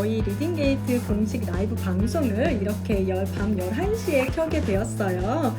저희 리딩게이트 공식 라이브 방송을 이렇게 밤 11시에 켜게 되었어요.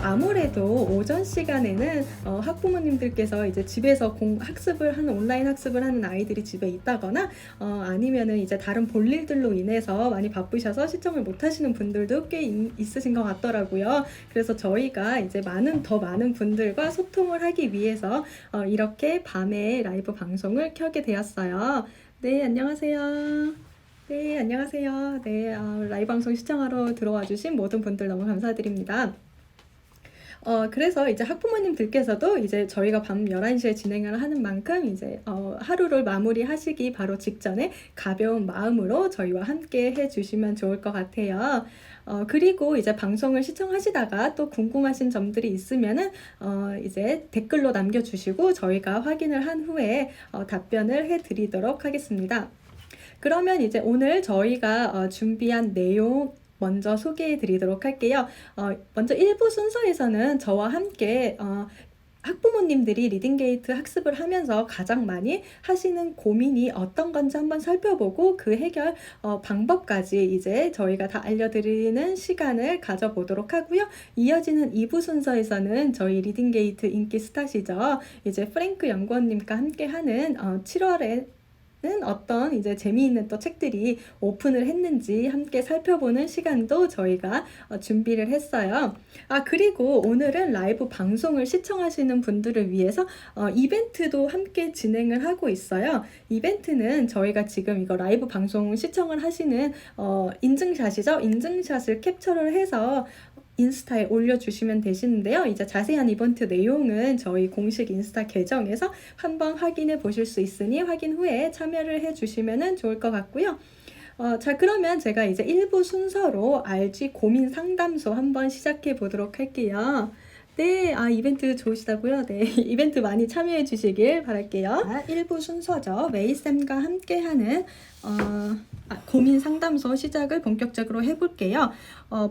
아무래도 오전 시간에는 학부모님들께서 이제 집에서 온라인 학습을 하는 아이들이 집에 있다거나 아니면은 이제 다른 볼일들로 인해서 많이 바쁘셔서 시청을 못 하시는 분들도 꽤 있으신 것 같더라고요. 그래서 저희가 이제 더 많은 분들과 소통을 하기 위해서 이렇게 밤에 라이브 방송을 켜게 되었어요. 네, 안녕하세요. 네, 안녕하세요. 네, 라이브 방송 시청하러 들어와 주신 모든 분들 너무 감사드립니다. 그래서 이제 학부모님들께서도 이제 저희가 밤 11시에 진행을 하는 만큼 이제 하루를 마무리하시기 바로 직전에 가벼운 마음으로 저희와 함께 해주시면 좋을 것 같아요. 그리고 이제 방송을 시청하시다가 또 궁금하신 점들이 있으면은 이제 댓글로 남겨주시고 저희가 확인을 한 후에 답변을 해드리도록 하겠습니다. 그러면 이제 오늘 저희가 준비한 내용 먼저 소개해 드리도록 할게요. 먼저 1부 순서에서는 저와 함께 학부모님들이 리딩게이트 학습을 하면서 가장 많이 하시는 고민이 어떤 건지 한번 살펴보고 그 해결 방법까지 이제 저희가 다 알려드리는 시간을 가져보도록 하고요. 이어지는 2부 순서에서는 저희 리딩게이트 인기 스타시죠. 이제 프랭크 연구원님과 함께하는 7월에 어떤 이제 재미있는 또 책들이 오픈을 했는지 함께 살펴보는 시간도 저희가 준비를 했어요. 그리고 오늘은 라이브 방송을 시청하시는 분들을 위해서 이벤트도 함께 진행을 하고 있어요. 이벤트는 저희가 지금 이거 라이브 방송 시청을 하시는 인증샷이죠. 인증샷을 캡처를 해서 인스타에 올려주시면 되시는데요. 이제 자세한 이벤트 내용은 저희 공식 인스타 계정에서 한번 확인해 보실 수 있으니 확인 후에 참여를 해주시면 좋을 것 같고요. 자, 그러면 제가 이제 1부 순서로 RG 고민 상담소 한번 시작해 보도록 할게요. 네, 이벤트 좋으시다고요? 네, 이벤트 많이 참여해 주시길 바랄게요. 1부 순서죠. 메이쌤과 함께하는 고민 상담소 시작을 본격적으로 해볼게요.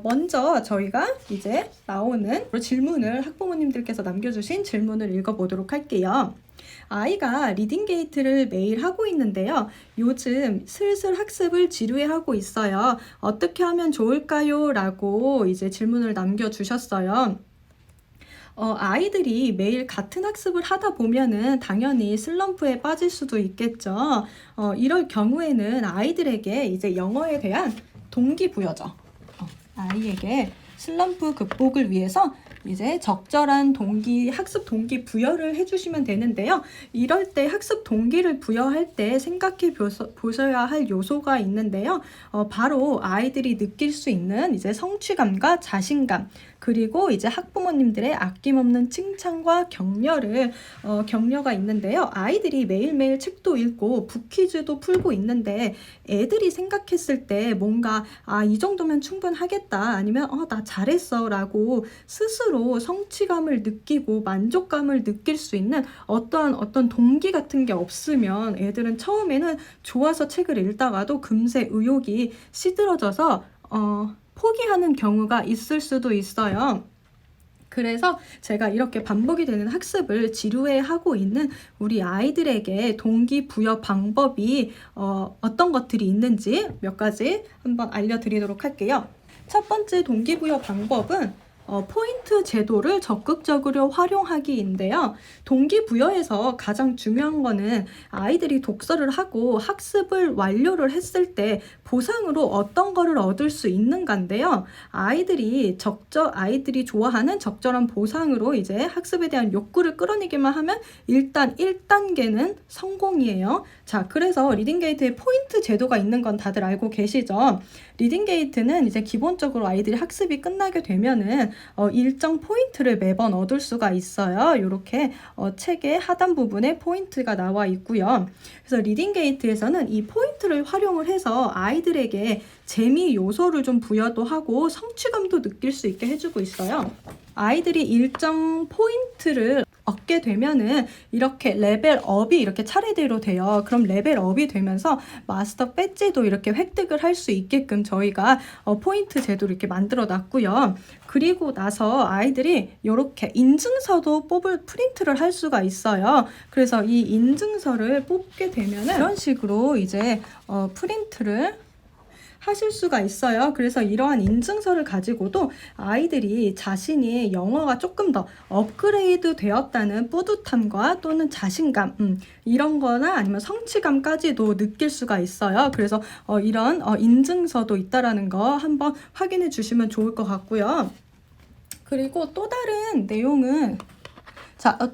먼저 저희가 이제 나오는 질문을 학부모님들께서 남겨주신 질문을 읽어보도록 할게요. 아이가 리딩게이트를 매일 하고 있는데요. 요즘 슬슬 학습을 지루해하고 있어요. 어떻게 하면 좋을까요? 라고 이제 질문을 남겨주셨어요. 아이들이 매일 같은 학습을 하다 보면은 당연히 슬럼프에 빠질 수도 있겠죠. 이럴 경우에는 아이들에게 이제 영어에 대한 동기부여죠. 아이에게 슬럼프 극복을 위해서 이제 적절한 학습 동기 부여를 해주시면 되는데요. 이럴 때 학습 동기를 부여할 때 생각해 보셔야 할 요소가 있는데요. 바로 아이들이 느낄 수 있는 이제 성취감과 자신감, 그리고 이제 학부모님들의 아낌없는 칭찬과 격려가 있는데요. 아이들이 매일매일 책도 읽고 북퀴즈도 풀고 있는데 애들이 생각했을 때 뭔가 이 정도면 충분하겠다, 아니면 나 잘했어 라고 스스로 성취감을 느끼고 만족감을 느낄 수 있는 어떤 동기 같은 게 없으면 애들은 처음에는 좋아서 책을 읽다가도 금세 의욕이 시들어져서 포기하는 경우가 있을 수도 있어요. 그래서 제가 이렇게 반복이 되는 학습을 지루해하고 있는 우리 아이들에게 동기부여 방법이 어떤 것들이 있는지 몇 가지 한번 알려드리도록 할게요. 첫 번째 동기부여 방법은 포인트 제도를 적극적으로 활용하기인데요. 동기부여에서 가장 중요한 거는 아이들이 독서를 하고 학습을 완료를 했을 때 보상으로 어떤 거를 얻을 수 있는가인데요. 아이들이 좋아하는 적절한 보상으로 이제 학습에 대한 욕구를 끌어내기만 하면 일단 1단계는 성공이에요. 자, 그래서 리딩게이트에 포인트 제도가 있는 건 다들 알고 계시죠? 리딩게이트는 이제 기본적으로 아이들이 학습이 끝나게 되면은 일정 포인트를 매번 얻을 수가 있어요. 이렇게 책의 하단 부분에 포인트가 나와 있고요. 그래서 리딩게이트에서는 이 포인트를 활용을 해서 아이들에게 재미 요소를 좀 부여도 하고 성취감도 느낄 수 있게 해주고 있어요. 아이들이 일정 포인트를 얻게 되면은 이렇게 레벨업이 이렇게 차례대로 돼요. 그럼 레벨업이 되면서 마스터 배지도 이렇게 획득을 할 수 있게끔 저희가 포인트 제도를 이렇게 만들어 놨고요. 그리고 나서 아이들이 이렇게 인증서도 프린트를 할 수가 있어요. 그래서 이 인증서를 뽑게 되면은 이런 식으로 이제 프린트를 하실 수가 있어요. 그래서 이러한 인증서를 가지고도 아이들이 자신이 영어가 조금 더 업그레이드 되었다는 뿌듯함과 또는 자신감 이런 거나 아니면 성취감까지도 느낄 수가 있어요. 그래서 이런 인증서도 있다라는 거 한번 확인해 주시면 좋을 것 같고요. 그리고 또 다른 내용은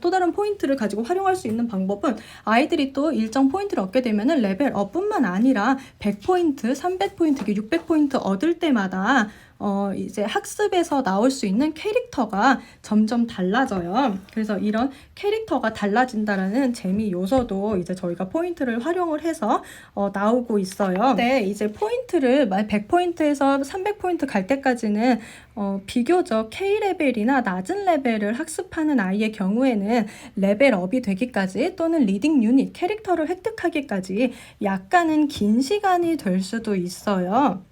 또 다른 포인트를 가지고 활용할 수 있는 방법은 아이들이 또 일정 포인트를 얻게 되면은 레벨업뿐만 아니라 100포인트, 300포인트, 600포인트 얻을 때마다 이제 학습에서 나올 수 있는 캐릭터가 점점 달라져요. 그래서 이런 캐릭터가 달라진다라는 재미 요소도 이제 저희가 포인트를 활용을 해서 나오고 있어요. 근데 이제 포인트를 100포인트에서 300포인트 갈 때까지는 비교적 K레벨이나 낮은 레벨을 학습하는 아이의 경우에는 레벨업이 되기까지 또는 리딩 유닛, 캐릭터를 획득하기까지 약간은 긴 시간이 될 수도 있어요.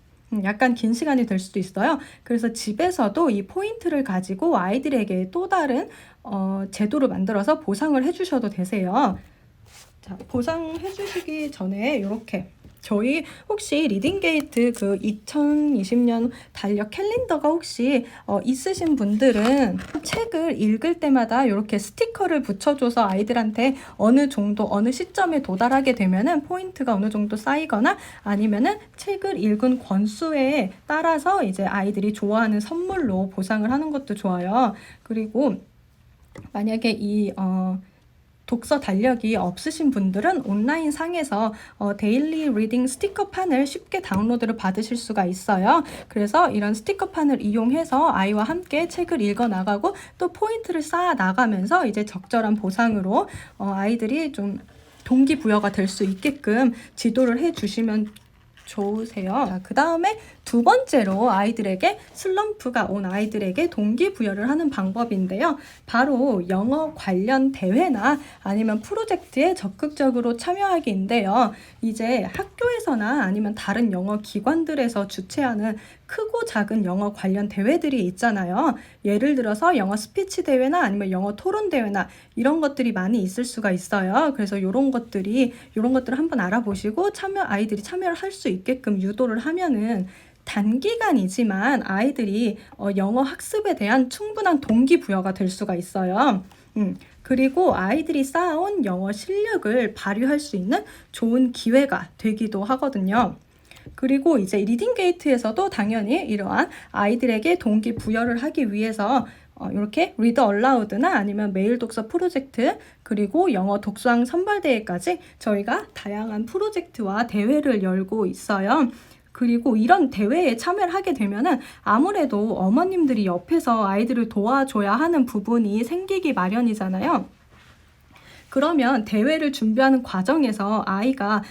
약간 긴 시간이 될 수도 있어요. 그래서 집에서도 이 포인트를 가지고 아이들에게 또 다른 제도를 만들어서 보상을 해주셔도 되세요. 자, 보상해 주시기 전에 이렇게 저희 혹시 리딩게이트 그 2020년 달력 캘린더가 혹시 있으신 분들은 책을 읽을 때마다 이렇게 스티커를 붙여줘서 아이들한테 어느 정도 어느 시점에 도달하게 되면은 포인트가 어느 정도 쌓이거나 아니면은 책을 읽은 권수에 따라서 이제 아이들이 좋아하는 선물로 보상을 하는 것도 좋아요. 그리고 만약에 이 독서 달력이 없으신 분들은 온라인 상에서 데일리 리딩 스티커판을 쉽게 다운로드를 받으실 수가 있어요. 그래서 이런 스티커판을 이용해서 아이와 함께 책을 읽어 나가고 또 포인트를 쌓아 나가면서 이제 적절한 보상으로 아이들이 좀 동기부여가 될 수 있게끔 지도를 해 주시면 좋으세요. 그 다음에 두 번째로 아이들에게 슬럼프가 온 아이들에게 동기부여를 하는 방법인데요. 바로 영어 관련 대회나 아니면 프로젝트에 적극적으로 참여하기인데요. 이제 학교에서나 아니면 다른 영어 기관들에서 주최하는 크고 작은 영어 관련 대회들이 있잖아요. 예를 들어서 영어 스피치 대회나 아니면 영어 토론 대회나 이런 것들이 많이 있을 수가 있어요. 그래서 이런 것들을 한번 알아보시고 아이들이 참여를 할 수 있게끔 유도를 하면은 단기간이지만 아이들이 영어 학습에 대한 충분한 동기부여가 될 수가 있어요. 그리고 아이들이 쌓아온 영어 실력을 발휘할 수 있는 좋은 기회가 되기도 하거든요. 그리고 이제 리딩 게이트에서도 당연히 이러한 아이들에게 동기부여를 하기 위해서 이렇게 리더 얼라우드나 아니면 매일 독서 프로젝트 그리고 영어 독서왕 선발대회까지 저희가 다양한 프로젝트와 대회를 열고 있어요. 그리고 이런 대회에 참여를 하게 되면은 아무래도 어머님들이 옆에서 아이들을 도와줘야 하는 부분이 생기기 마련이잖아요. 그러면 대회를 준비하는 과정에서 아이가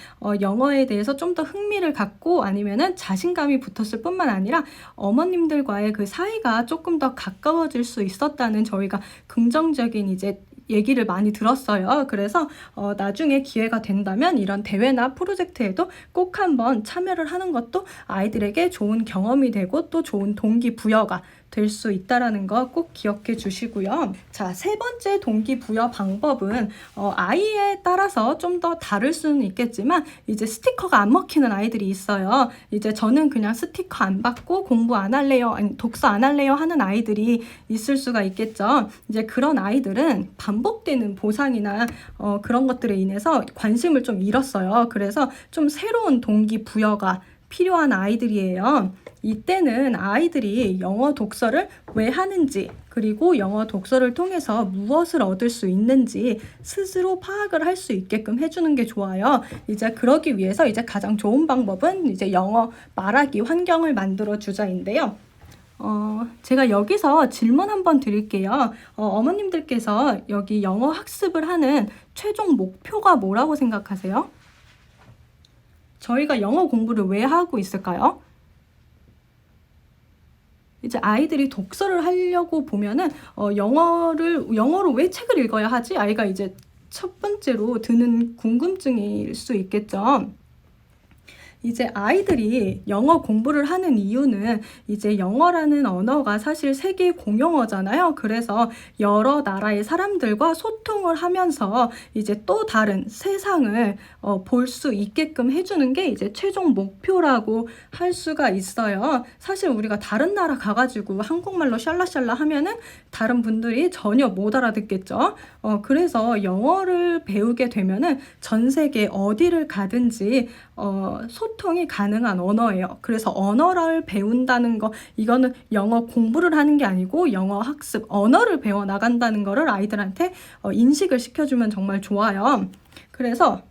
영어에 대해서 좀 더 흥미를 갖고 아니면은 자신감이 붙었을 뿐만 아니라 어머님들과의 그 사이가 조금 더 가까워질 수 있었다는 저희가 긍정적인 이제 얘기를 많이 들었어요. 그래서 나중에 기회가 된다면 이런 대회나 프로젝트에도 꼭 한번 참여를 하는 것도 아이들에게 좋은 경험이 되고 또 좋은 동기부여가 될 수 있다라는 거 꼭 기억해 주시고요. 자, 세 번째 동기부여 방법은 아이에 따라서 좀 더 다를 수는 있겠지만 이제 스티커가 안 먹히는 아이들이 있어요. 이제 저는 그냥 스티커 안 받고 공부 안 할래요, 아니 독서 안 할래요 하는 아이들이 있을 수가 있겠죠. 이제 그런 아이들은 반복되는 보상이나 그런 것들에 인해서 관심을 좀 잃었어요. 그래서 좀 새로운 동기부여가 필요한 아이들이에요. 이때는 아이들이 영어 독서를 왜 하는지 그리고 영어 독서를 통해서 무엇을 얻을 수 있는지 스스로 파악을 할 수 있게끔 해주는 게 좋아요. 이제 그러기 위해서 이제 가장 좋은 방법은 이제 영어 말하기 환경을 만들어 주자인데요. 제가 여기서 질문 한번 드릴게요. 어머님들께서 여기 영어 학습을 하는 최종 목표가 뭐라고 생각하세요? 저희가 영어 공부를 왜 하고 있을까요? 이제 아이들이 독서를 하려고 보면은 영어로 왜 책을 읽어야 하지? 아이가 이제 첫 번째로 드는 궁금증일 수 있겠죠. 이제 아이들이 영어 공부를 하는 이유는 이제 영어라는 언어가 사실 세계 공용어잖아요. 그래서 여러 나라의 사람들과 소통을 하면서 이제 또 다른 세상을 볼 수 있게끔 해주는 게 이제 최종 목표라고 할 수가 있어요. 사실 우리가 다른 나라 가가지고 한국말로 샬라샬라 하면은 다른 분들이 전혀 못 알아듣겠죠. 그래서 영어를 배우게 되면은 전 세계 어디를 가든지 소통이 가능한 언어예요. 그래서 언어를 배운다는 거, 이거는 영어 공부를 하는 게 아니고 영어 학습, 언어를 배워 나간다는 거를 아이들한테 인식을 시켜주면 정말 좋아요. 그래서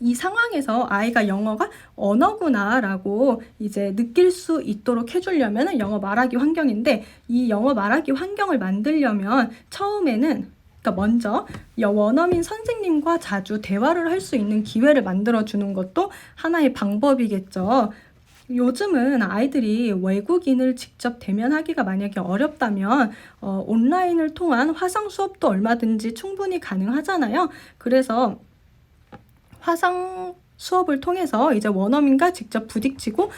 이 상황에서 아이가 영어가 언어구나 라고 이제 느낄 수 있도록 해주려면 영어 말하기 환경인데, 이 영어 말하기 환경을 만들려면 처음에는 먼저 원어민 선생님과 자주 대화를 할 수 있는 기회를 만들어주는 것도 하나의 방법이겠죠. 요즘은 아이들이 외국인을 직접 대면하기가 만약에 어렵다면 온라인을 통한 화상 수업도 얼마든지 충분히 가능하잖아요. 그래서 화상 수업을 통해서 이제 원어민과 직접 부딪히고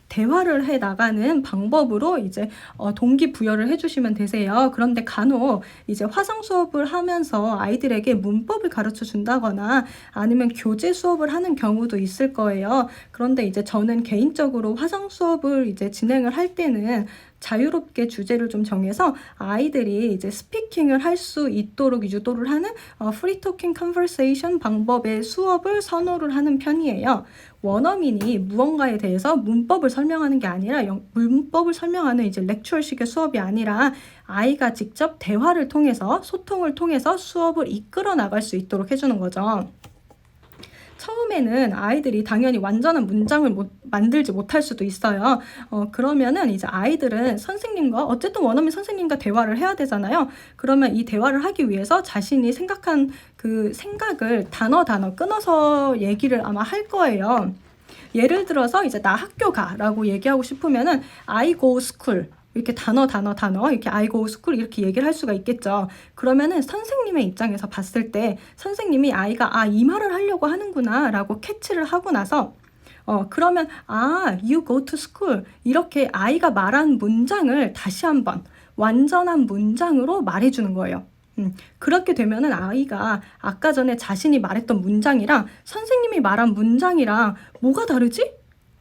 대화를 해 나가는 방법으로 이제 동기부여를 해주시면 되세요. 그런데 간혹 이제 화상 수업을 하면서 아이들에게 문법을 가르쳐 준다거나 아니면 교재 수업을 하는 경우도 있을 거예요. 그런데 이제 저는 개인적으로 화상 수업을 이제 진행을 할 때는 자유롭게 주제를 좀 정해서 아이들이 이제 스피킹을 할 수 있도록 유도를 하는 프리 토킹 컨버세이션 방법의 수업을 선호를 하는 편이에요. 원어민이 무언가에 대해서 문법을 설명하는 게 아니라 문법을 설명하는 이제 렉처식의 수업이 아니라 아이가 직접 대화를 통해서 소통을 통해서 수업을 이끌어 나갈 수 있도록 해주는 거죠. 처음에는 아이들이 당연히 완전한 문장을 만들지 못할 수도 있어요. 그러면은 이제 아이들은 선생님과 어쨌든 원어민 선생님과 대화를 해야 되잖아요. 그러면 이 대화를 하기 위해서 자신이 생각한 그 생각을 단어 끊어서 얘기를 아마 할 거예요. 예를 들어서 이제 나 학교 가라고 얘기하고 싶으면은 I go school 이렇게 단어 이렇게 I go school 이렇게 얘기를 할 수가 있겠죠. 그러면은 선생님의 입장에서 봤을 때 선생님이 아이가 이 말을 하려고 하는구나 라고 캐치를 하고 나서 그러면 you go to school 이렇게 아이가 말한 문장을 다시 한번 완전한 문장으로 말해주는 거예요. 그렇게 되면은 아이가 아까 전에 자신이 말했던 문장이랑 선생님이 말한 문장이랑 뭐가 다르지?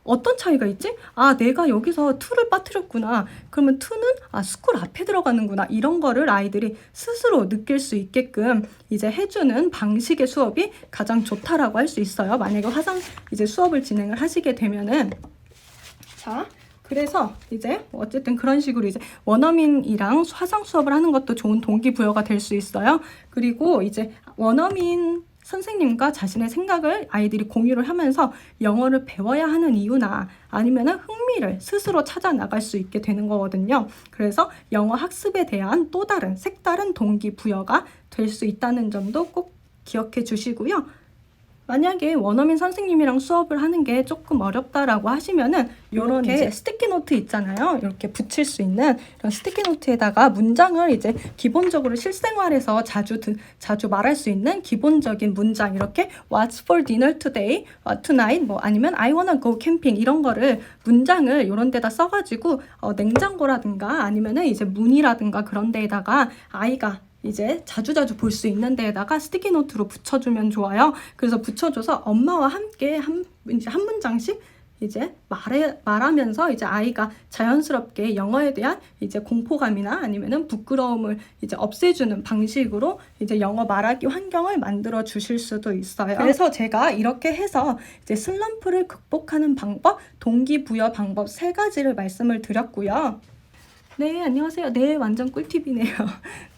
어떤 차이가 있지? 내가 여기서 to를 빠뜨렸구나. 그러면 to는 school 앞에 들어가는구나. 이런 거를 아이들이 스스로 느낄 수 있게끔 이제 해주는 방식의 수업이 가장 좋다라고 할 수 있어요. 만약에 화상 이제 수업을 진행을 하시게 되면은 자. 그래서 이제 어쨌든 그런 식으로 이제 원어민이랑 화상 수업을 하는 것도 좋은 동기부여가 될 수 있어요. 그리고 이제 원어민 선생님과 자신의 생각을 아이들이 공유를 하면서 영어를 배워야 하는 이유나 아니면 흥미를 스스로 찾아 나갈 수 있게 되는 거거든요. 그래서 영어 학습에 대한 또 다른 색다른 동기부여가 될 수 있다는 점도 꼭 기억해 주시고요. 만약에 원어민 선생님이랑 수업을 하는 게 조금 어렵다라고 하시면은 이렇게 스티키 노트 있잖아요. 이렇게 붙일 수 있는 이런 스티키 노트에다가 문장을 이제 기본적으로 실생활에서 자주 말할 수 있는 기본적인 문장 이렇게 What's for dinner today? Tonight? 아니면 I wanna go camping 이런 거를 문장을 이런 데다 써가지고 냉장고라든가 아니면은 이제 문이라든가 그런 데에다가 아이가 이제 자주자주 볼 수 있는 데에다가 스티키 노트로 붙여주면 좋아요. 그래서 붙여줘서 엄마와 함께 한 문장씩 이제 말하면서 이제 아이가 자연스럽게 영어에 대한 이제 공포감이나 아니면은 부끄러움을 이제 없애주는 방식으로 이제 영어 말하기 환경을 만들어 주실 수도 있어요. 그래서 제가 이렇게 해서 이제 슬럼프를 극복하는 방법, 동기부여 방법 3가지를 말씀을 드렸고요. 네, 안녕하세요. 네, 완전 꿀팁이네요.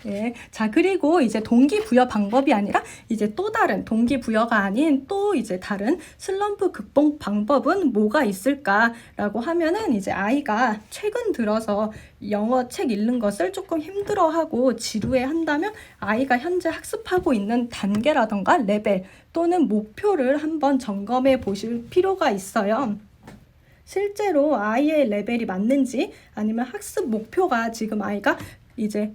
네. 자, 그리고 이제 동기부여 방법이 아니라 이제 또 다른 동기부여가 아닌 또 이제 다른 슬럼프 극복 방법은 뭐가 있을까라고 하면은 이제 아이가 최근 들어서 영어 책 읽는 것을 조금 힘들어하고 지루해 한다면 아이가 현재 학습하고 있는 단계라던가 레벨 또는 목표를 한번 점검해 보실 필요가 있어요. 실제로 아이의 레벨이 맞는지, 아니면 학습 목표가 지금 아이가 이제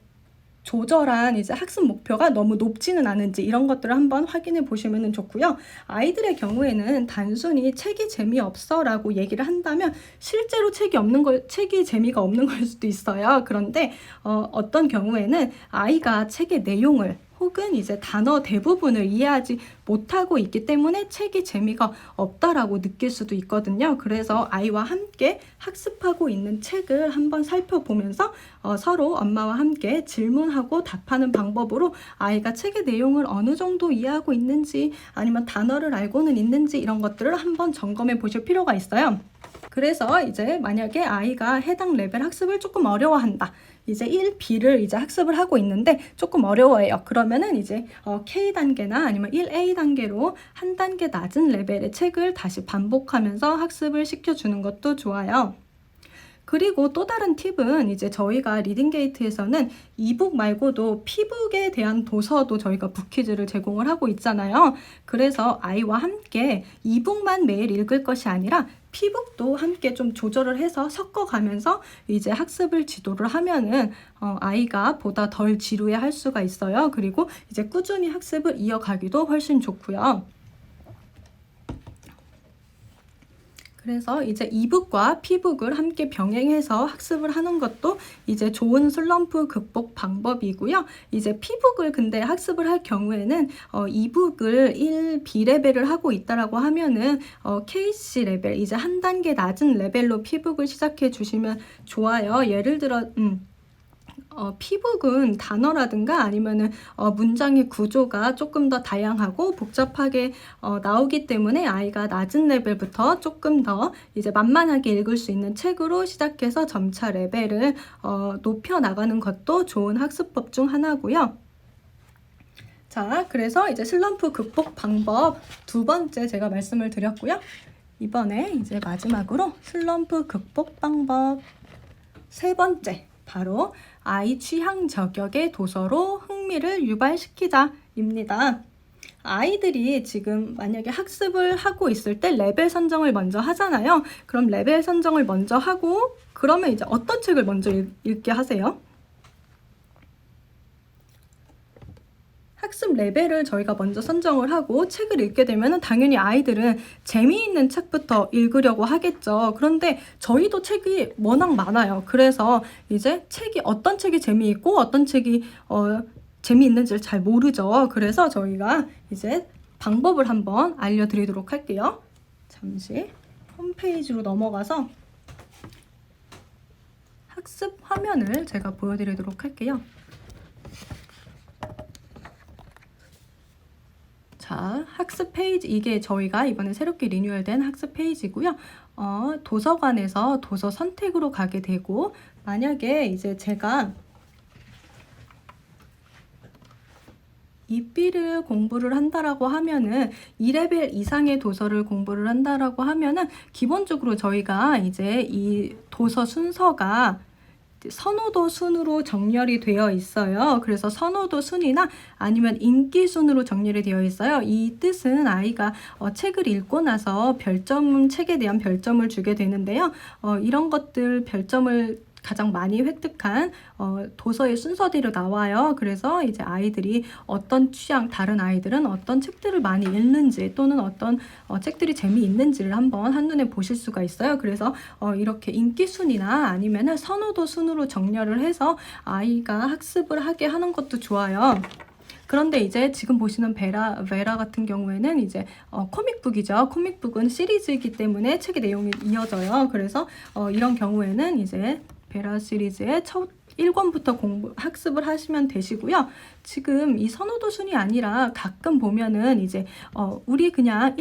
조절한 이제 학습 목표가 너무 높지는 않은지, 이런 것들을 한번 확인해 보시면 좋고요. 아이들의 경우에는 단순히 책이 재미없어 라고 얘기를 한다면 실제로 책이 재미가 없는 걸 수도 있어요. 그런데 어떤 경우에는 아이가 책의 내용을 혹은 이제 단어 대부분을 이해하지 못하고 있기 때문에 책이 재미가 없다라고 느낄 수도 있거든요. 그래서 아이와 함께 학습하고 있는 책을 한번 살펴보면서 서로 엄마와 함께 질문하고 답하는 방법으로 아이가 책의 내용을 어느 정도 이해하고 있는지, 아니면 단어를 알고는 있는지, 이런 것들을 한번 점검해 보실 필요가 있어요. 그래서 이제 만약에 아이가 해당 레벨 학습을 조금 어려워한다. 이제 1B를 이제 학습을 하고 있는데 조금 어려워해요. 그러면은 이제 K단계나 아니면 1A 단계로 한 단계 낮은 레벨의 책을 다시 반복하면서 학습을 시켜주는 것도 좋아요. 그리고 또 다른 팁은, 이제 저희가 리딩게이트에서는 이북 말고도 피북에 대한 도서도 저희가 북퀴즈를 제공을 하고 있잖아요. 그래서 아이와 함께 이북만 매일 읽을 것이 아니라 피북도 함께 좀 조절을 해서 섞어가면서 이제 학습을 지도를 하면은 아이가 보다 덜 지루해 할 수가 있어요. 그리고 이제 꾸준히 학습을 이어가기도 훨씬 좋고요. 그래서 이제 이북과 피북을 함께 병행해서 학습을 하는 것도 이제 좋은 슬럼프 극복 방법이고요. 이제 피북을 근데 학습을 할 경우에는 이북을 1B 레벨을 하고 있다라고 하면은 KC 레벨, 이제 한 단계 낮은 레벨로 피북을 시작해 주시면 좋아요. 예를 들어 피북은 단어라든가 아니면은 문장의 구조가 조금 더 다양하고 복잡하게 나오기 때문에 아이가 낮은 레벨부터 조금 더 이제 만만하게 읽을 수 있는 책으로 시작해서 점차 레벨을 높여 나가는 것도 좋은 학습법 중 하나고요. 자, 그래서 이제 슬럼프 극복 방법 두 번째 제가 말씀을 드렸고요. 이번에 이제 마지막으로 슬럼프 극복 방법 세 번째, 바로 아이 취향 저격의 도서로 흥미를 유발시키자입니다. 아이들이 지금 만약에 학습을 하고 있을 때 레벨 선정을 먼저 하잖아요. 그럼 레벨 선정을 먼저 하고, 그러면 이제 어떤 책을 먼저 읽게 하세요? 학습 레벨을 저희가 먼저 선정을 하고 책을 읽게 되면 당연히 아이들은 재미있는 책부터 읽으려고 하겠죠. 그런데 저희도 책이 워낙 많아요. 그래서 이제 어떤 책이 재미있고 어떤 책이 재미있는지를 잘 모르죠. 그래서 저희가 이제 방법을 한번 알려드리도록 할게요. 잠시 홈페이지로 넘어가서 학습 화면을 제가 보여드리도록 할게요. 자, 학습 페이지, 이게 저희가 이번에 새롭게 리뉴얼된 학습 페이지고요. 도서관에서 도서 선택으로 가게 되고, 만약에 이제 제가 이비를 공부를 한다라고 하면은 2레벨 이상의 도서를 공부를 한다라고 하면은 기본적으로 저희가 이제 이 도서 순서가 선호도 순으로 정렬이 되어 있어요. 그래서 선호도 순이나 아니면 인기 순으로 정렬이 되어 있어요. 이 뜻은 아이가 책을 읽고 나서 책에 대한 별점을 주게 되는데요. 이런 것들 별점을 가장 많이 획득한 도서의 순서대로 나와요. 그래서 이제 아이들이 다른 아이들은 어떤 책들을 많이 읽는지, 또는 어떤 책들이 재미있는지를 한번 한눈에 보실 수가 있어요. 그래서 이렇게 인기 순이나 아니면은 선호도 순으로 정렬을 해서 아이가 학습을 하게 하는 것도 좋아요. 그런데 이제 지금 보시는 베라 같은 경우에는 이제 코믹북이죠. 코믹북은 시리즈이기 때문에 책의 내용이 이어져요. 그래서 이런 경우에는 이제 베라 시리즈의 첫 1권부터 학습을 하시면 되시고요. 지금 이 선호도 순이 아니라 가끔 보면은 이제 우리 그냥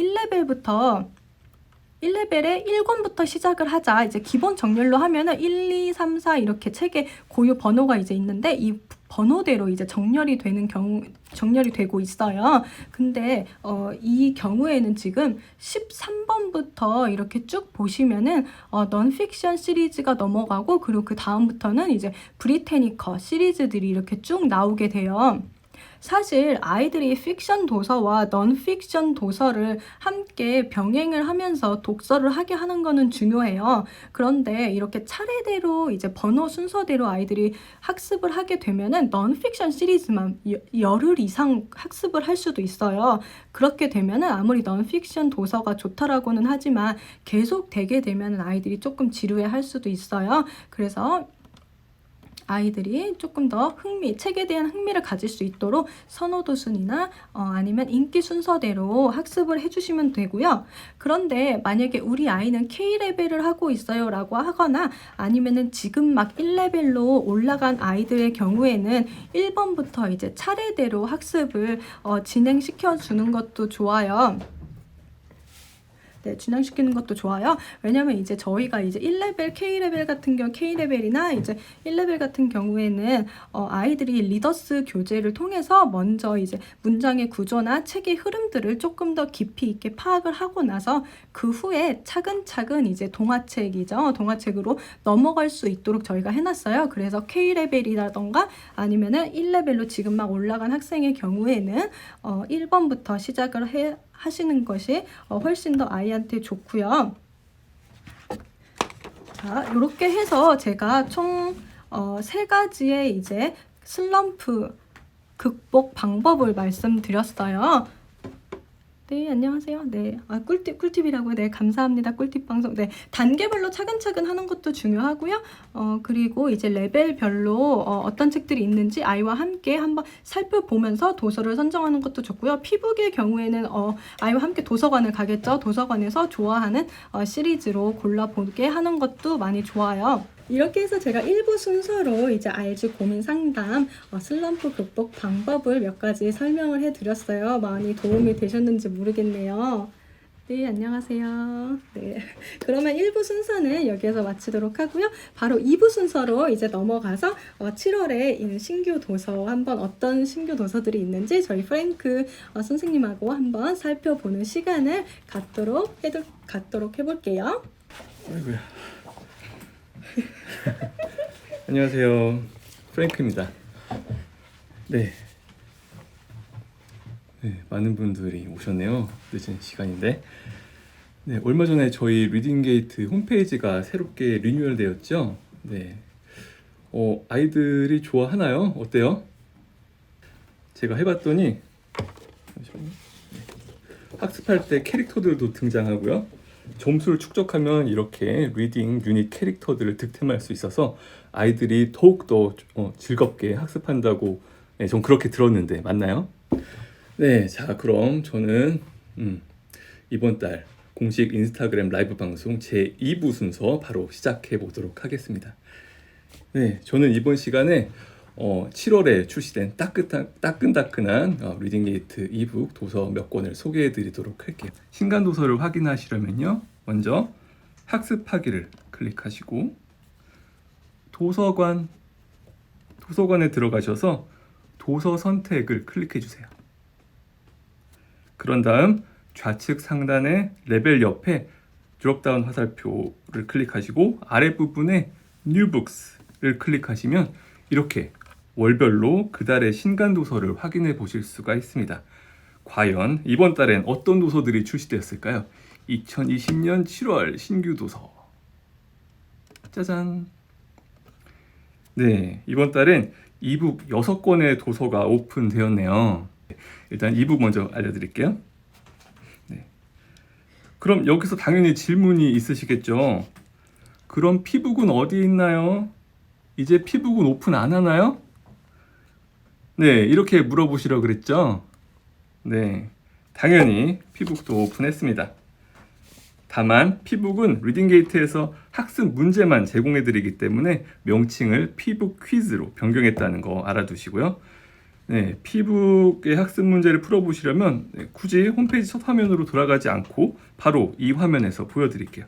1레벨에 1권부터 시작을 하자. 이제 기본 정렬로 하면은 1, 2, 3, 4 이렇게 책의 고유 번호가 이제 있는데, 이 번호대로 이제 정렬이 되고 있어요. 근데 이 경우에는 지금 13번부터 이렇게 쭉 보시면은 넌픽션 시리즈가 넘어가고, 그리고 그 다음부터는 이제 브리테니커 시리즈들이 이렇게 쭉 나오게 돼요. 사실 아이들이 픽션 도서와 넌픽션 도서를 함께 병행을 하면서 독서를 하게 하는 거는 중요해요. 그런데 이렇게 차례대로 이제 번호 순서대로 아이들이 학습을 하게 되면은 넌픽션 시리즈만 열흘 이상 학습을 할 수도 있어요. 그렇게 되면은 아무리 넌픽션 도서가 좋다라고는 하지만 계속 되게 되면은 아이들이 조금 지루해 할 수도 있어요. 그래서 아이들이 조금 더 책에 대한 흥미를 가질 수 있도록 선호도 순이나 아니면 인기 순서대로 학습을 해주시면 되고요. 그런데 만약에 우리 아이는 K레벨을 하고 있어요 라고 하거나 아니면은 지금 막 1레벨로 올라간 아이들의 경우에는 1번부터 이제 차례대로 학습을 진행시켜 주는 것도 좋아요. 네, 진행시키는 것도 좋아요. 왜냐면 이제 저희가 이제 1레벨, K레벨 같은 경우, K레벨이나 이제 1레벨 같은 경우에는 아이들이 리더스 교재를 통해서 먼저 이제 문장의 구조나 책의 흐름들을 조금 더 깊이 있게 파악을 하고 나서 그 후에 차근차근 이제 동화책이죠. 동화책으로 넘어갈 수 있도록 저희가 해놨어요. 그래서 K레벨이라던가 아니면은 1레벨로 지금 막 올라간 학생의 경우에는 1번부터 시작을 하시는 것이 훨씬 더 아이한테 좋고요. 자, 이렇게 해서 제가 총 3가지의 이제 슬럼프 극복 방법을 말씀드렸어요. 네, 안녕하세요. 네, 꿀팁이라고요. 네, 감사합니다. 꿀팁 방송. 네, 단계별로 차근차근 하는 것도 중요하고요. 그리고 이제 레벨별로 어떤 책들이 있는지 아이와 함께 한번 살펴보면서 도서를 선정하는 것도 좋고요. 피북의 경우에는 아이와 함께 도서관을 가겠죠. 도서관에서 좋아하는 시리즈로 골라보게 하는 것도 많이 좋아요. 이렇게 해서 제가 1부 순서로 이제 알지 고민 상담 슬럼프 극복 방법을 몇 가지 설명을 해드렸어요. 많이 도움이 되셨는지 모르겠네요. 네, 안녕하세요. 네, 그러면 1부 순서는 여기에서 마치도록 하고요. 바로 2부 순서로 이제 넘어가서 7월에 신규 도서 한번 어떤 신규 도서들이 있는지 저희 프랭크 선생님하고 한번 살펴보는 시간을 갖도록 해볼게요. 아이고야. 안녕하세요. 프랭크입니다. 네, 많은 분들이 오셨네요. 늦은 시간인데. 네, 얼마 전에 저희 리딩게이트 홈페이지가 새롭게 리뉴얼 되었죠. 네, 아이들이 좋아하나요? 어때요? 제가 해봤더니 학습할 때 캐릭터들도 등장하고요. 점수를 축적하면 이렇게 리딩 유닛 캐릭터들을 득템할 수 있어서 아이들이 더욱더 즐겁게 학습한다고 전 그렇게 들었는데 맞나요? 네, 자 그럼 저는 이번 달 공식 인스타그램 라이브 방송 제 2부 순서 바로 시작해 보도록 하겠습니다. 네, 저는 이번 시간에 7월에 출시된 따끈따끈한 리딩게이트 이북 도서 몇 권을 소개해 드리도록 할게요. 신간 도서를 확인하시려면요, 먼저 학습하기를 클릭하시고 도서관에 들어가셔서 도서 선택을 클릭해 주세요. 그런 다음 좌측 상단의 레벨 옆에 드롭다운 화살표를 클릭하시고 아랫부분에 New Books를 클릭하시면 이렇게 월별로 그달의 신간 도서를 확인해 보실 수가 있습니다. 과연 이번 달엔 어떤 도서들이 출시되었을까요? 2020년 7월 신규 도서. 짜잔. 네, 이번 달엔 이북 6권의 도서가 오픈되었네요. 일단 이북 먼저 알려드릴게요. 네. 그럼 여기서 당연히 질문이 있으시겠죠? 그럼 피북은 어디 있나요? 이제 피북은 오픈 안 하나요? 네, 이렇게 물어보시라고 그랬죠? 네, 당연히 피북도 오픈했습니다. 다만 피북은 리딩게이트에서 학습 문제만 제공해드리기 때문에 명칭을 피북 퀴즈로 변경했다는 거 알아두시고요. 네, 피북의 학습 문제를 풀어보시려면 굳이 홈페이지 첫 화면으로 돌아가지 않고 바로 이 화면에서 보여드릴게요.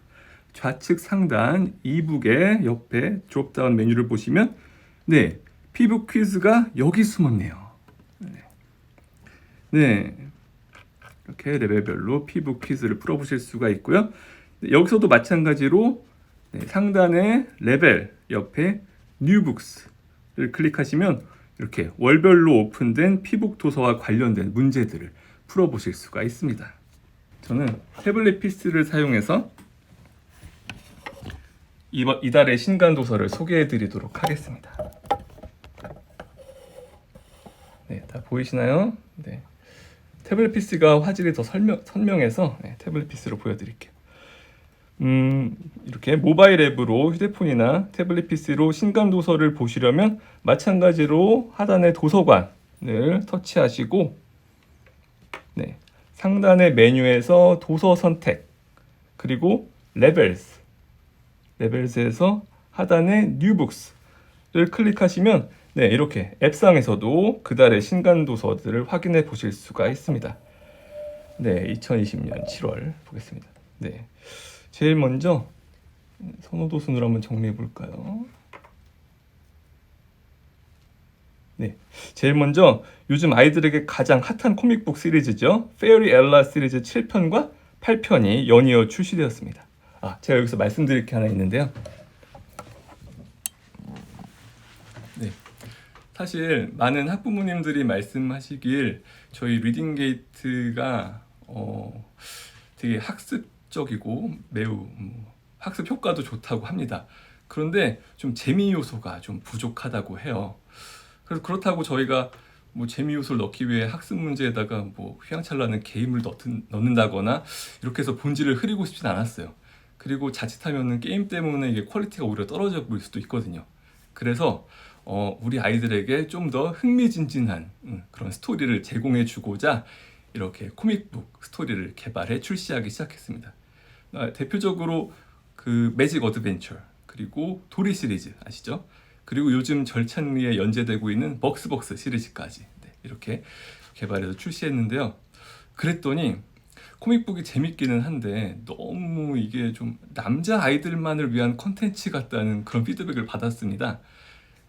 좌측 상단 이북의 옆에 드롭다운 메뉴를 보시면 네, 피북 퀴즈가 여기 숨었네요. 네, 이렇게 레벨별로 피북 퀴즈를 풀어보실 수가 있고요. 여기서도 마찬가지로 상단의 레벨 옆에 New Books를 클릭하시면 이렇게 월별로 오픈된 피북 도서와 관련된 문제들을 풀어보실 수가 있습니다. 저는 태블릿 PC를 사용해서 이달의 신간 도서를 소개해 드리도록 하겠습니다. 네, 다 보이시나요? 네. 태블릿 PC가 화질이 더 선명해서 태블릿 PC로 보여드릴게요. 이렇게 모바일 앱으로 휴대폰이나 태블릿 PC로 신간 도서를 보시려면 마찬가지로 하단의 도서관을 터치하시고 네, 상단의 메뉴에서 도서 선택 그리고 레벨스에서 하단의 뉴북스를 클릭하시면 네, 이렇게 앱상에서도 그달의 신간 도서들을 확인해 보실 수가 있습니다. 네, 2020년 7월 보겠습니다. 네, 제일 먼저 선호도 순으로 한번 정리해 볼까요? 네, 제일 먼저 요즘 아이들에게 가장 핫한 코믹북 시리즈죠. 페어리 엘라 시리즈 7편과 8편이 연이어 출시되었습니다. 제가 여기서 말씀드릴 게 하나 있는데요. 네, 사실 많은 학부모님들이 말씀하시길 저희 리딩게이트가 되게 학습적이고 매우 학습 효과도 좋다고 합니다. 그런데 좀 재미 요소가 좀 부족하다고 해요. 그래서 그렇다고 저희가 뭐 재미 요소를 넣기 위해 학습 문제에다가 뭐 휘황찬란한 게임을 넣는다거나 이렇게 해서 본질을 흐리고 싶진 않았어요. 그리고 자칫하면은 게임 때문에 이게 퀄리티가 오히려 떨어져 보일 수도 있거든요. 그래서 우리 아이들에게 좀 더 흥미진진한 그런 스토리를 제공해 주고자 이렇게 코믹북 스토리를 개발해 출시하기 시작했습니다. 대표적으로 그 매직 어드벤처 그리고 도리 시리즈 아시죠? 그리고 요즘 절찬리에 연재되고 있는 벅스벅스 시리즈까지 이렇게 개발해서 출시했는데요. 그랬더니 코믹북이 재밌기는 한데 너무 이게 좀 남자 아이들만을 위한 컨텐츠 같다는 그런 피드백을 받았습니다.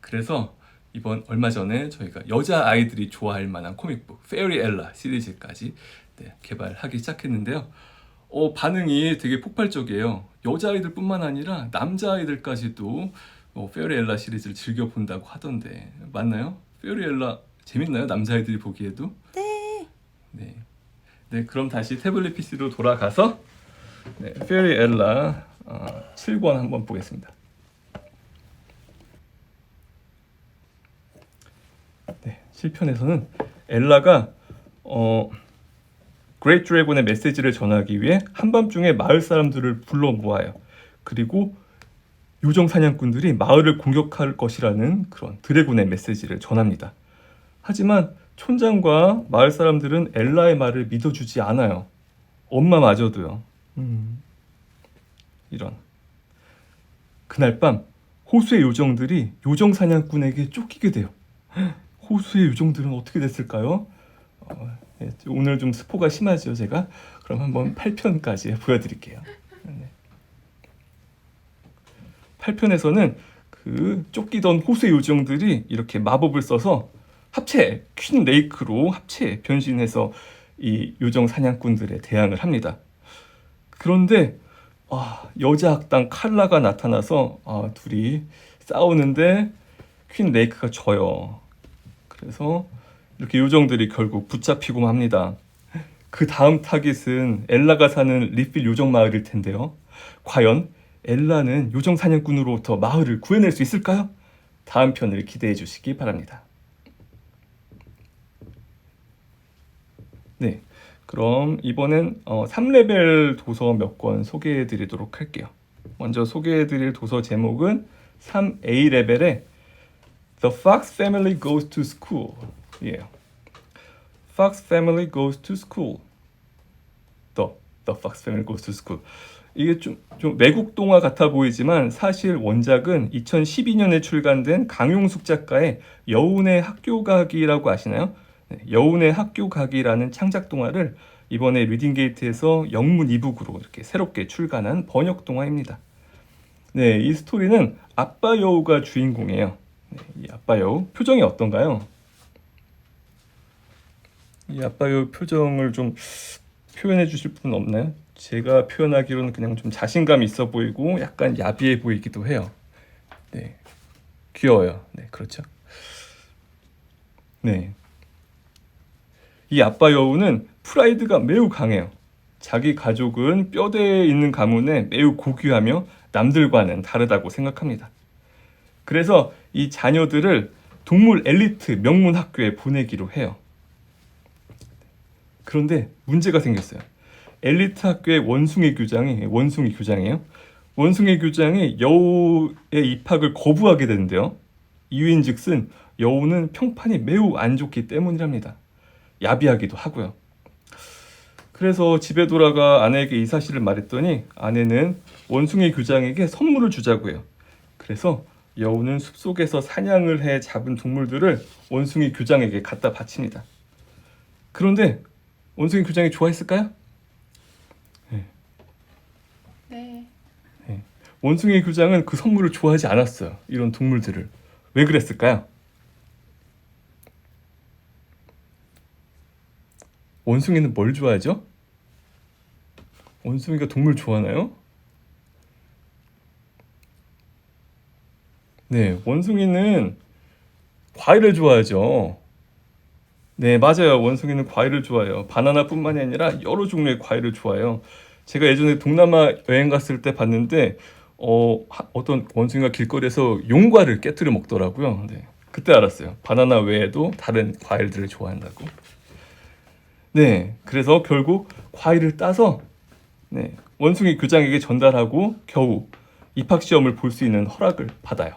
그래서 얼마 전에 저희가 여자 아이들이 좋아할 만한 코믹북 페어리 엘라 시리즈까지 개발하기 시작했는데요. 반응이 되게 폭발적이에요. 여자 아이들뿐만 아니라 남자 아이들까지도 페어리 엘라 시리즈를 즐겨 본다고 하던데 맞나요? 페어리 엘라 재밌나요? 남자아이들이 보기에도? 네, 그럼 다시 태블릿 PC로 돌아가서 페어리 엘라 7권 한번 보겠습니다. 네, 7편에서는 엘라가 그레이트 드래곤의 메시지를 전하기 위해 한밤중에 마을 사람들을 불러 모아요. 그리고 요정 사냥꾼들이 마을을 공격할 것이라는 그런 드래곤의 메시지를 전합니다. 하지만 촌장과 마을 사람들은 엘라의 말을 믿어주지 않아요. 엄마마저도요. 이런. 그날 밤 호수의 요정들이 요정 사냥꾼에게 쫓기게 돼요. 호수의 요정들은 어떻게 됐을까요? 오늘 좀 스포가 심하죠, 제가. 그럼 한번 8편까지 보여드릴게요. 8편에서는 그 쫓기던 호수의 요정들이 이렇게 마법을 써서 퀸 레이크로 변신해서 이 요정 사냥꾼들에 대항을 합니다. 그런데 여자 악당 칼라가 나타나서 둘이 싸우는데 퀸 레이크가 져요. 그래서 이렇게 요정들이 결국 붙잡히고 합니다. 그 다음 타깃은 엘라가 사는 리필 요정 마을일 텐데요. 과연 엘라는 요정 사냥꾼으로부터 마을을 구해낼 수 있을까요? 다음 편을 기대해 주시기 바랍니다. 네, 그럼 이번엔 3레벨 도서 몇 권 소개해 드리도록 할게요. 먼저 소개해 드릴 도서 제목은 3A 레벨의 The Fox Family Goes to School 이에요. Fox Family Goes to School. The Fox Family Goes to School. 이게 좀 외국 동화 같아 보이지만 사실 원작은 2012년에 출간된 강용숙 작가의 여운의 학교 가기라고 아시나요? 여운의 학교 가기라는 창작 동화를 이번에 리딩게이트에서 영문 이북으로 이렇게 새롭게 출간한 번역 동화입니다. 네, 이 스토리는 아빠 여우가 주인공이에요. 이 아빠 여우 표정이 어떤가요? 이 아빠 여우 표정을 좀 표현해 주실 분 없나요? 제가 표현하기로는 그냥 좀 자신감 있어 보이고 약간 야비해 보이기도 해요. 네, 귀여워요. 네, 그렇죠. 네. 이 아빠 여우는 프라이드가 매우 강해요. 자기 가족은 뼈대에 있는 가문에 매우 고귀하며 남들과는 다르다고 생각합니다. 그래서 이 자녀들을 동물 엘리트 명문 학교에 보내기로 해요. 그런데 문제가 생겼어요. 엘리트 학교의 원숭이 교장이에요. 원숭이 교장이 여우의 입학을 거부하게 되는데요. 이유인즉슨 여우는 평판이 매우 안 좋기 때문이랍니다. 야비하기도 하고요. 그래서 집에 돌아가 아내에게 이 사실을 말했더니 아내는 원숭이 교장에게 선물을 주자고 해요. 그래서 여우는 숲속에서 사냥을 해 잡은 동물들을 원숭이 교장에게 갖다 바칩니다. 그런데 원숭이 교장이 좋아했을까요? 네. 원숭이 교장은 그 선물을 좋아하지 않았어요. 이런 동물들을. 왜 그랬을까요? 원숭이는 뭘 좋아하죠? 원숭이가 동물 좋아하나요? 네, 원숭이는 과일을 좋아하죠. 네, 맞아요. 원숭이는 과일을 좋아해요. 바나나뿐만이 아니라 여러 종류의 과일을 좋아해요. 제가 예전에 동남아 여행 갔을 때 봤는데 어떤 원숭이가 길거리에서 용과를 깨트려 먹더라고요. 네, 그때 알았어요. 바나나 외에도 다른 과일들을 좋아한다고. 네, 그래서 결국 과일을 따서 네, 원숭이 교장에게 전달하고 겨우 입학 시험을 볼 수 있는 허락을 받아요.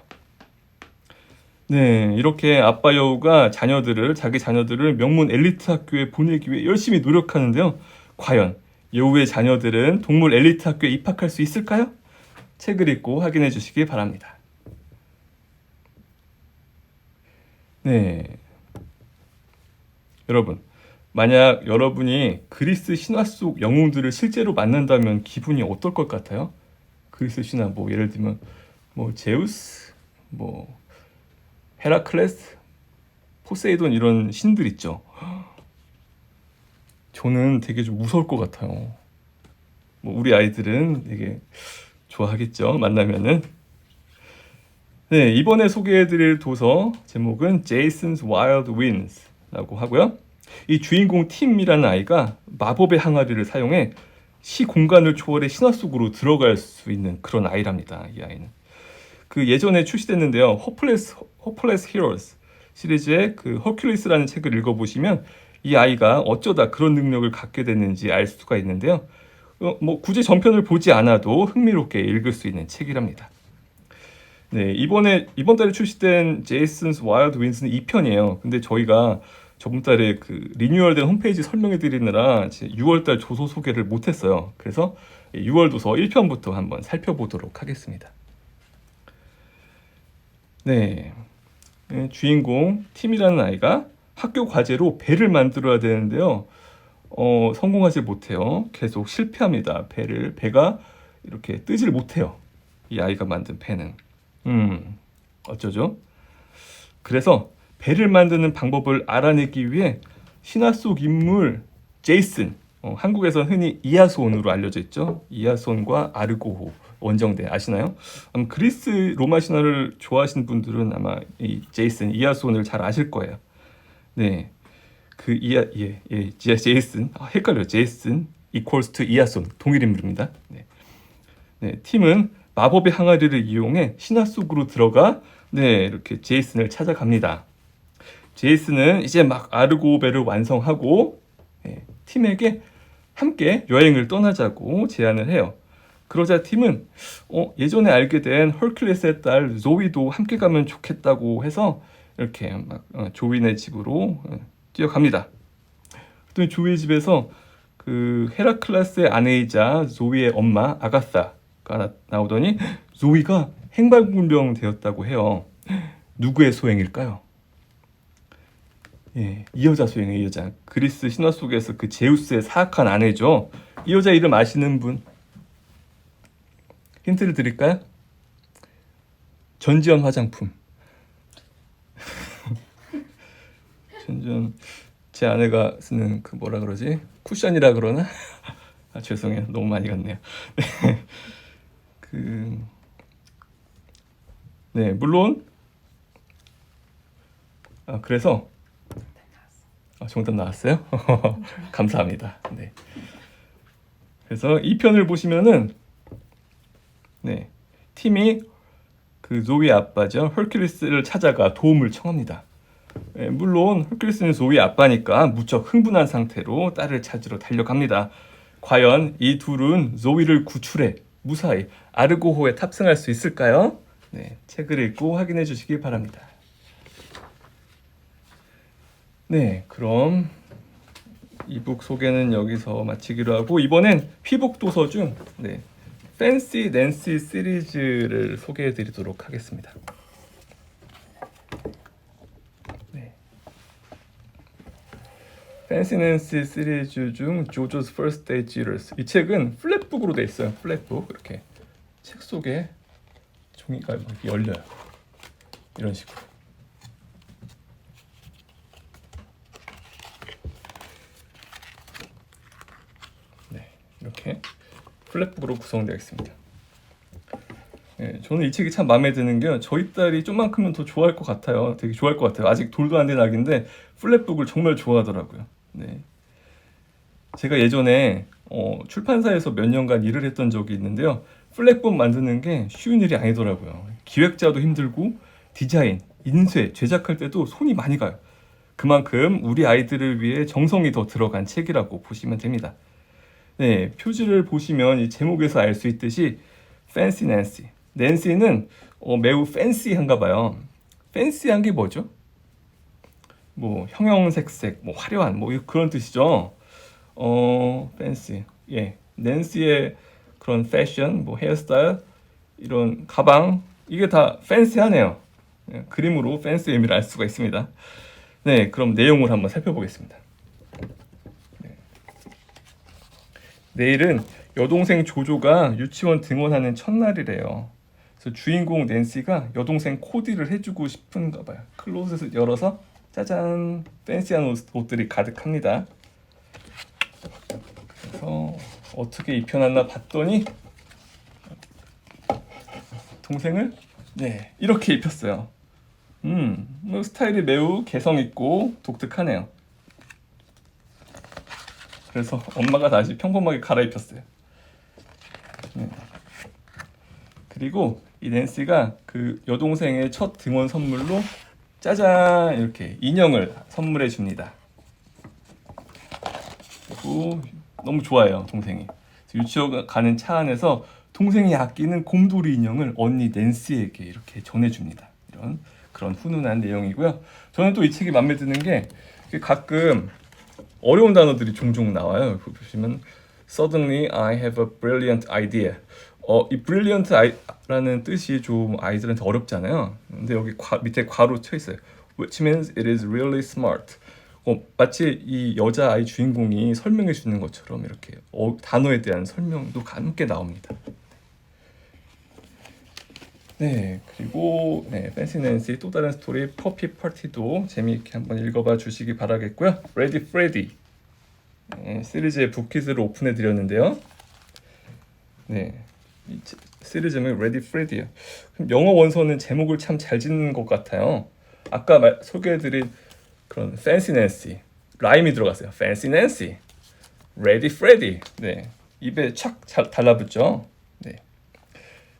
네, 이렇게 아빠 여우가 자기 자녀들을 명문 엘리트 학교에 보내기 위해 열심히 노력하는데요. 과연 여우의 자녀들은 동물 엘리트 학교에 입학할 수 있을까요? 책을 읽고 확인해 주시기 바랍니다. 네, 여러분, 만약 여러분이 그리스 신화 속 영웅들을 실제로 만난다면 기분이 어떨 것 같아요? 그리스 신화 뭐 예를 들면 뭐 제우스, 뭐 헤라클레스, 포세이돈 이런 신들 있죠. 저는 되게 좀 무서울 것 같아요. 뭐 우리 아이들은 되게 좋아하겠죠. 만나면은. 네, 이번에 소개해드릴 도서 제목은 Jason's Wild Winds라고 하고요. 이 주인공 팀이라는 아이가 마법의 항아리를 사용해 시 공간을 초월해 신화 속으로 들어갈 수 있는 그런 아이랍니다. 이 아이는. 그 예전에 출시됐는데요. Hopeless Heroes 시리즈의 그 허큘리스라는 책을 읽어보시면 이 아이가 어쩌다 그런 능력을 갖게 됐는지 알 수가 있는데요. 뭐 굳이 전편을 보지 않아도 흥미롭게 읽을 수 있는 책이랍니다. 네, 이번 달에 출시된 Jason's Wild Winds는 2편이에요. 근데 저희가 저번 달에 그 리뉴얼된 홈페이지 설명해 드리느라 6월달 도서 소개를 못했어요. 그래서 6월 도서 1편부터 한번 살펴보도록 하겠습니다. 네, 주인공 팀이라는 아이가 학교 과제로 배를 만들어야 되는데요. 성공하지 못해요. 계속 실패합니다. 배가 이렇게 뜨질 못해요. 이 아이가 만든 배는. 어쩌죠? 그래서 배를 만드는 방법을 알아내기 위해 신화 속 인물 제이슨, 한국에서는 흔히 이아손으로 알려져 있죠. 이아손과 아르고호 원정대 아시나요? 그리스 로마 신화를 좋아하시는 분들은 아마 이 제이슨, 이아손을 잘 아실 거예요. 네, 그 제이슨, 헷갈려요. 제이슨 equals to 이아손, 동일 인물입니다. 네, 팀은 마법의 항아리를 이용해 신화 속으로 들어가 이렇게 제이슨을 찾아갑니다. 제이슨은 이제 막 아르고배를 완성하고 팀에게 함께 여행을 떠나자고 제안을 해요. 그러자 팀은 예전에 알게 된 헐큘리스의 딸 조이도 함께 가면 좋겠다고 해서 이렇게 막 조이네 집으로 뛰어갑니다. 또 조이 집에서 그 헤라클레스의 아내이자 조이의 엄마 아가사가 나오더니 조이가 행방불명 되었다고 해요. 누구의 소행일까요? 이 여자 소행이에요. 이 여자. 그리스 신화 속에서 그 제우스의 사악한 아내죠. 이 여자 이름 아시는 분? 힌트를 드릴까요? 전지현 화장품. 전지현, 제 아내가 쓰는 그 뭐라 그러지? 쿠션이라 그러나? 죄송해요. 너무 많이 갔네요. 물론 그래서 정답 나왔어요? 감사합니다. 네. 그래서 이 편을 보시면은 네, 팀이 그 조이의 아빠죠. 헐큘리스를 찾아가 도움을 청합니다. 네, 물론 헐큘리스는 조이의 아빠니까 무척 흥분한 상태로 딸을 찾으러 달려갑니다. 과연 이 둘은 조이를 구출해 무사히 아르고호에 탑승할 수 있을까요? 네, 책을 읽고 확인해 주시기 바랍니다. 네, 그럼 이북 소개는 여기서 마치기로 하고 이번엔 휘북 도서 중 네, 팬시 낸시 시리즈를 소개해 드리도록 하겠습니다. 네. 팬시 낸시 시리즈 중 조조's First Day Jitters. 이 책은 플랫북으로 돼 있어요. 플랫북 이렇게 책 속에 종이가 이렇게 열려요. 이런 식으로. 네, 이렇게 플랫북으로 구성되어 있습니다. 네, 저는 이 책이 참 마음에 드는 게 저희 딸이 좀만 크면 더 좋아할 것 같아요. 되게 좋아할 것 같아요. 아직 돌도 안 된 아기인데 플랫북을 정말 좋아하더라고요. 네. 제가 예전에 출판사에서 몇 년간 일을 했던 적이 있는데요. 플랫북 만드는 게 쉬운 일이 아니더라고요. 기획자도 힘들고 디자인, 인쇄, 제작할 때도 손이 많이 가요. 그만큼 우리 아이들을 위해 정성이 더 들어간 책이라고 보시면 됩니다. 네, 표지를 보시면 이 제목에서 알 수 있듯이 Fancy Nancy. 낸시는 매우 팬시한가 봐요. 팬시한 게 뭐죠? 뭐 형형색색, 뭐 화려한 뭐 그런 뜻이죠. 팬시. 예, 낸시의 그런 패션, 뭐 헤어스타일, 이런 가방 이게 다 팬시하네요. 예, 그림으로 팬시의 의미를 알 수가 있습니다. 네, 그럼 내용을 한번 살펴보겠습니다. 네. 내일은 여동생 조조가 유치원 등원하는 첫날이래요. 그래서 주인공 낸시가 여동생 코디를 해주고 싶은가 봐요. 클로zet을 열어서 짜잔, 팬시한 옷들이 가득합니다. 그래서 어떻게 입혀놨나 봤더니 동생을 네, 이렇게 입혔어요. 뭐 스타일이 매우 개성있고 독특하네요. 그래서 엄마가 다시 평범하게 갈아입혔어요. 네. 그리고 이 낸시가 그 여동생의 첫 등원 선물로 짜잔 이렇게 인형을 선물해 줍니다. 그리고 너무 좋아해요 동생이. 유치원 가는 차 안에서 동생이 아끼는 곰돌이 인형을 언니 낸시에게 이렇게 전해줍니다. 이런 그런 훈훈한 내용이고요. 저는 또 이 책이 마음에 드는 게 가끔 어려운 단어들이 종종 나와요. 보시면 Suddenly I have a brilliant idea. 이 brilliant라는 뜻이 좀 아이들한테 어렵잖아요. 근데 여기 밑에 괄호 쳐 있어요. Which means it is really smart. 마치 이 여자 아이 주인공이 설명해 주는 것처럼 이렇게 단어에 대한 설명도 함께 나옵니다. 네, 그리고 네, 팬시 낸시 또 다른 스토리 퍼피 파티도 재미있게 한번 읽어봐 주시기 바라겠고요. 레디 프레디 시리즈의 북킷을 오픈해 드렸는데요. 네, 이 시리즈는 레디 프레디예요. 영어 원서는 제목을 참 잘 짓는 것 같아요. 아까 소개해드린 그런 팬시 낸시 라임이 들어갔어요. 팬시 낸시, 레디 프레디. 네, 입에 착 달라붙죠. 네,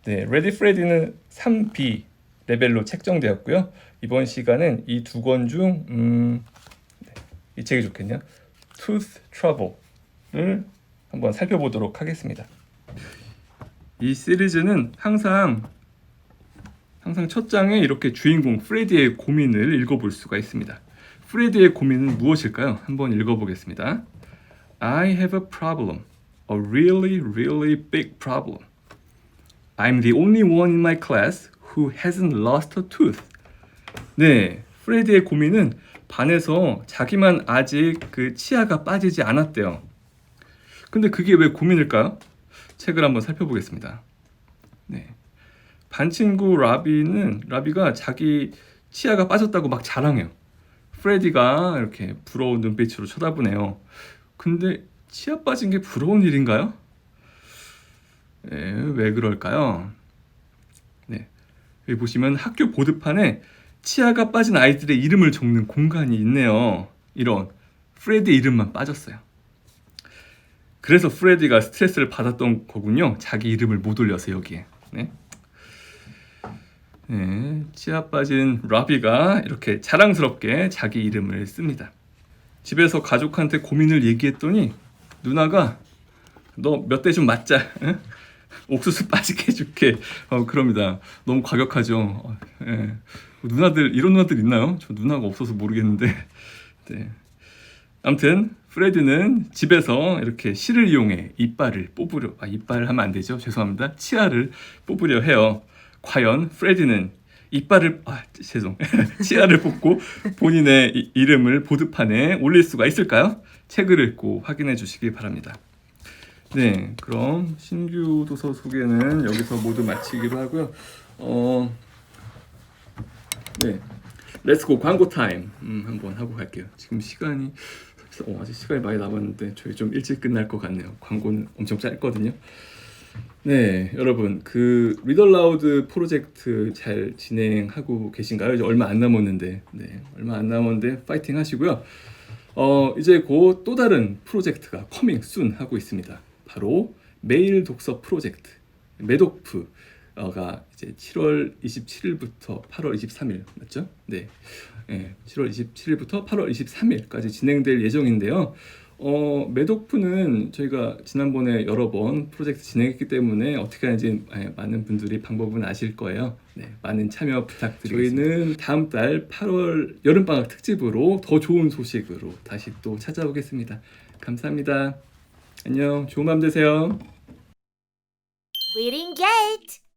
네, 레디 프레디는 3B 레벨로 책정되었고요. 이번 시간은 이 두 권 중 이 책이 좋겠네요. Tooth Trouble를 한번 살펴보도록 하겠습니다. 이 시리즈는 항상 첫 장에 이렇게 주인공 프레디의 고민을 읽어볼 수가 있습니다. 프레디의 고민은 무엇일까요? 한번 읽어보겠습니다. I have a problem, a really, really big problem. I'm the only one in my class who hasn't lost a tooth. 네, 프레디의 고민은 반에서 자기만 아직 그 치아가 빠지지 않았대요. 근데 그게 왜 고민일까요? 책을 한번 살펴보겠습니다. 네, 반 친구 라비가 자기 치아가 빠졌다고 막 자랑해요. 프레디가 이렇게 부러운 눈빛으로 쳐다보네요. 근데 치아 빠진 게 부러운 일인가요? 네, 왜 그럴까요? 네, 여기 보시면 학교 보드판에 치아가 빠진 아이들의 이름을 적는 공간이 있네요. 이런 프레디 이름만 빠졌어요. 그래서 프레디가 스트레스를 받았던 거군요. 자기 이름을 못 올려서 여기에. 네. 네, 치아 빠진 라비가 이렇게 자랑스럽게 자기 이름을 씁니다. 집에서 가족한테 고민을 얘기했더니 누나가 너 몇 대 좀 맞자. 응? 옥수수 빠지게 해줄게. 그럽니다. 너무 과격하죠. 예. 누나들 이런 누나들 있나요? 저 누나가 없어서 모르겠는데. 네. 아무튼 프레드는 집에서 이렇게 실을 이용해 이빨을 뽑으려 이빨 하면 안 되죠. 죄송합니다. 치아를 뽑으려 해요. 과연 프레드는 이빨을 치아를 뽑고 본인의 이름을 보드판에 올릴 수가 있을까요? 책을 읽고 확인해 주시기 바랍니다. 네, 그럼 신규 도서 소개는 여기서 모두 마치기로 하고요. 네, 렛츠고 광고 타임 한번 하고 갈게요. 지금 시간이 아직 시간이 많이 남았는데 저희 좀 일찍 끝날 것 같네요. 광고는 엄청 짧거든요. 네, 여러분 그 리더 라우드 프로젝트 잘 진행하고 계신가요? 이제 얼마 안 남았는데, 네, 얼마 안 남았는데 파이팅 하시고요. 이제 곧 또 다른 프로젝트가 커밍 순 하고 있습니다. 바로 매일 독서 프로젝트 매독프가 이제 7월 27일부터 8월 23일 맞죠? 네, 7월 27일부터 8월 23일까지 진행될 예정인데요. 매독프는 저희가 지난번에 여러 번 프로젝트 진행했기 때문에 어떻게 하는지 많은 분들이 방법은 아실 거예요. 네, 많은 참여 부탁드리겠습니다. 저희는 다음 달 8월 여름방학 특집으로 더 좋은 소식으로 다시 또 찾아오겠습니다. 감사합니다. 안녕, 좋은 밤 되세요. Reading Gate!